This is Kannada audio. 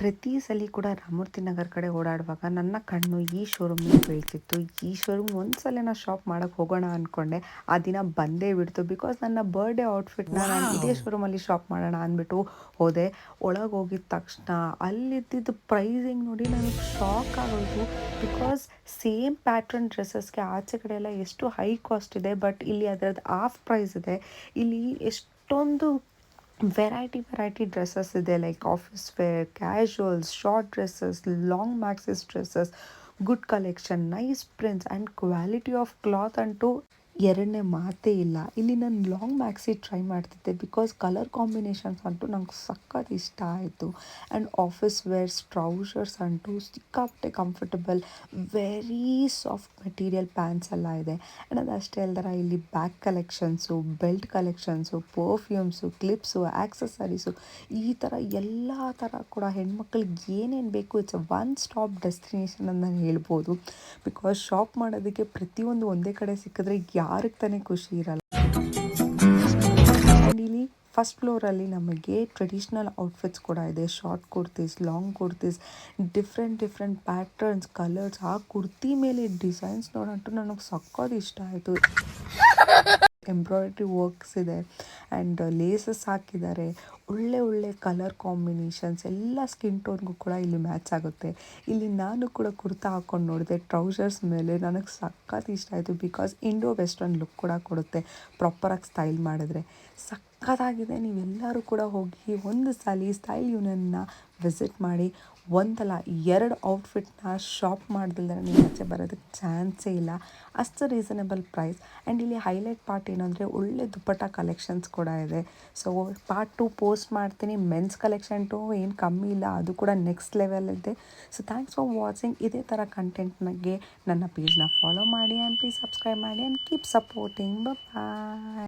ಪ್ರತಿ ಸಲ ಕೂಡ ರಾಮೂರ್ತಿ ನಗರ್ ಕಡೆ ಓಡಾಡುವಾಗ ನನ್ನ ಕಣ್ಣು ಈ ಶೋರೂಮಿಗೆ ಬೀಳ್ತಿತ್ತು. ಈ ಶೋರೂಮ್ ಒಂದ್ಸಲ ನಾ ಶಾಪ್ ಮಾಡೋಕ್ಕೆ ಹೋಗೋಣ ಅಂದ್ಕೊಂಡೆ. ಆ ದಿನ ಬಂದೇ ಬಿಡ್ತು. ಬಿಕಾಸ್ ನನ್ನ ಬರ್ಡೇ ಔಟ್ಫಿಟ್ನ ನಾನು ಇದೇ ಶೋರೂಮಲ್ಲಿ ಶಾಪ್ ಮಾಡೋಣ ಅಂದ್ಬಿಟ್ಟು ಹೋದೆ. ಒಳಗೆ ಹೋಗಿದ ತಕ್ಷಣ ಅಲ್ಲಿದ್ದಿದ್ದು ಪ್ರೈಸಿಂಗ್ ನೋಡಿ ನನಗೆ ಶಾಕ್ ಆಗೋಯಿತು. ಬಿಕಾಸ್ ಸೇಮ್ ಪ್ಯಾಟ್ರನ್ ಡ್ರೆಸ್ಸಸ್ಗೆ ಆಚೆ ಕಡೆ ಎಲ್ಲ ಎಷ್ಟು ಹೈ ಕಾಸ್ಟ್ ಇದೆ, ಬಟ್ ಇಲ್ಲಿ ಅದರದ್ದು ಹಾಫ್ ಪ್ರೈಸ್ ಇದೆ. ಇಲ್ಲಿ ಎಷ್ಟೊಂದು ವೆರೈಟಿ ಡ್ರೆಸ್ಸಸ್ ಇದೆ. Like office wear, casuals, short dresses, long maxis dresses, good collection, nice prints and quality of cloth ಅಂತೂ ಎರಡನೇ ಮಾತೇ ಇಲ್ಲ. ಇಲ್ಲಿ ನಾನು ಲಾಂಗ್ ಮ್ಯಾಕ್ಸಿ ಟ್ರೈ ಮಾಡ್ತಿದ್ದೆ ಬಿಕಾಸ್ ಕಲರ್ ಕಾಂಬಿನೇಷನ್ಸ್ ಅಂತೂ ನಂಗೆ ಸಖತ್ ಇಷ್ಟ ಆಯಿತು. ಆ್ಯಂಡ್ ಆಫೀಸ್ ವೇರ್ಸ್ ಟ್ರೌಸರ್ಸ್ ಅಂತೂ ಸಿಕ್ಕಾಪಟ್ಟೆ comfortable, very soft material pants ಎಲ್ಲ ಇದೆ. ಆ್ಯಂಡ್ ಅದು ಅಷ್ಟೇ ಅಲ್ದರ ಇಲ್ಲಿ bag collections, belt collections, perfumes, clips, accessories, ಈ ಥರ ಎಲ್ಲ ಥರ ಕೂಡ ಹೆಣ್ಮಕ್ಳಿಗೆ ಏನೇನು ಬೇಕು ಇಟ್ಸ್ ಒನ್ ಸ್ಟಾಪ್ ಡೆಸ್ಟಿನೇಷನ್ ಅಂತ ನಾನು ಹೇಳ್ಬೋದು. ಬಿಕಾಸ್ ಶಾಪ್ ಮಾಡೋದಕ್ಕೆ ಪ್ರತಿಯೊಂದು ಒಂದೇ ಕಡೆ ಸಿಕ್ಕಿದ್ರೆ ಯಾರಿಗೆ ತಾನೇ ಖುಷಿ ಇರಲ್ಲ. ಆ್ಯಂಡ್ ಇಲ್ಲಿ ಫಸ್ಟ್ ಫ್ಲೋರಲ್ಲಿ ನಮಗೆ ಟ್ರೆಡಿಷ್ನಲ್ ಔಟ್ಫಿಟ್ಸ್ ಕೂಡ ಇದೆ. Short kurtis, long kurtis, different patterns, colours, ಆ ಕುರ್ತಿ ಮೇಲೆ ಡಿಸೈನ್ಸ್ ನೋಡಂಟು ನನಗೆ ಸಖತ್ ಇಷ್ಟ ಆಯಿತು. ಎಂಬ್ರಾಯ್ಡ್ರಿ ವರ್ಕ್ಸ್ ಇದೆ ಆ್ಯಂಡ್ ಲೇಸಸ್ ಹಾಕಿದ್ದಾರೆ. ಒಳ್ಳೆ ಕಲರ್ ಕಾಂಬಿನೇಷನ್ಸ್ ಎಲ್ಲ ಸ್ಕಿನ್ ಟೋನ್ಗೂ ಕೂಡ ಇಲ್ಲಿ ಮ್ಯಾಚ್ ಆಗುತ್ತೆ. ಇಲ್ಲಿ ನಾನು ಕೂಡ ಕುರ್ತಾ ಹಾಕ್ಕೊಂಡು ನೋಡಿದೆ ಟ್ರೌಸರ್ಸ್ ಮೇಲೆ, ನನಗೆ ಸಖತ್ ಇಷ್ಟ ಆಯಿತು. ಬಿಕಾಸ್ ಇಂಡೋ ವೆಸ್ಟರ್ನ್ ಲುಕ್ ಕೂಡ ಕೊಡುತ್ತೆ ಪ್ರಾಪರಾಗಿ ಸ್ಟೈಲ್ ಮಾಡಿದ್ರೆ. ಸಖತ್ತಾಗಿದೆ. ನೀವೆಲ್ಲರೂ ಕೂಡ ಹೋಗಿ ಒಂದು ಸಲ ಸ್ಟೈಲ್ ಯೂನಿಯನ್ನ ವಿಸಿಟ್ ಮಾಡಿ. ಒಂದಲ್ಲ ಎರಡು ಔಟ್ಫಿಟ್ನ ಶಾಪ್ ಮಾಡ್ದಿಲ್ದರೆ ನೀವು ಆಚೆ ಬರೋದಕ್ಕೆ ಚಾನ್ಸೇ ಇಲ್ಲ. ಅಷ್ಟು ರೀಸನೇಬಲ್ ಪ್ರೈಸ್. ಆ್ಯಂಡ್ ಇಲ್ಲಿ ಹೈಲೈಟ್ ಪಾರ್ಟ್ ಏನಂದರೆ ಒಳ್ಳೆ ದುಪ್ಪಟ್ಟ ಕಲೆಕ್ಷನ್ಸ್ ಕೂಡ ಇದೆ. ಸೊ ಪಾರ್ಟ್ 2 ಪೋಸ್ಟ್ ಮಾಡ್ತೀನಿ. ಮೆನ್ಸ್ ಕಲೆಕ್ಷನ್ ಟು ಏನು ಕಮ್ಮಿ ಇಲ್ಲ, ಅದು ಕೂಡ ನೆಕ್ಸ್ಟ್ ಲೆವೆಲ್ ಇದೆ. So thanks for watching. ಇದೇ ಥರ ಕಂಟೆಂಟ್ನಾಗೆ ನನ್ನ ಪೇಜ್ನ ಫಾಲೋ ಮಾಡಿ ಆ್ಯಂಡ್ ಪ್ಲೀಸ್ ಸಬ್ಸ್ಕ್ರೈಬ್ ಮಾಡಿ ಆ್ಯಂಡ್ ಕೀಪ್ ಸಪೋರ್ಟಿಂಗ್. ಬಾಯ್.